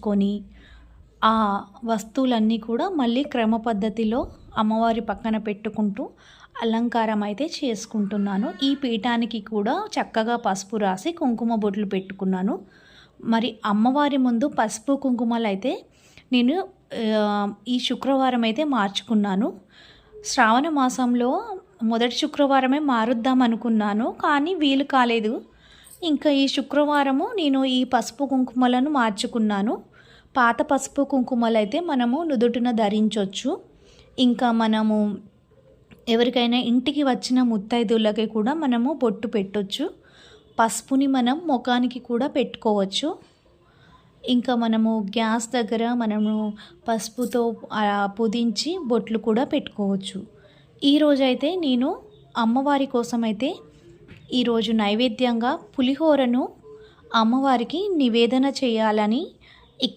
చేసుకొని ఆ వస్తువులన్నీ కూడా మళ్ళీ క్రమ పద్ధతిలో అమ్మవారి పక్కన పెట్టుకుంటూ అలంకారం అయితే చేసుకుంటున్నాను. ఈ పీఠానికి కూడా చక్కగా పసుపు రాసి కుంకుమ బొట్లు పెట్టుకున్నాను. మరి అమ్మవారి ముందు పసుపు కుంకుమలైతే నేను ఈ శుక్రవారం అయితే మార్చుకున్నాను. శ్రావణ మాసంలో మొదటి శుక్రవారమే మారుద్దాం అనుకున్నాను, కానీ వీలు కాలేదు. ఇంకా ఈ శుక్రవారము నేను ఈ పసుపు కుంకుమలను మార్చుకున్నాను. పాత పసుపు కుంకుమలైతే మనము నుదుటిన ధరించవచ్చు. ఇంకా మనము ఎవరికైనా ఇంటికి వచ్చిన ముత్తైదువులకి కూడా మనము బొట్టు పెట్టొచ్చు. పసుపుని మనం ముఖానికి కూడా పెట్టుకోవచ్చు. ఇంకా మనము గ్యాస్ దగ్గర మనము పసుపుతో పుదించి బొట్లు కూడా పెట్టుకోవచ్చు. ఈరోజైతే నేను అమ్మవారి కోసమైతే ఈరోజు నైవేద్యంగా పులిహోరను అమ్మవారికి నివేదన చేయాలని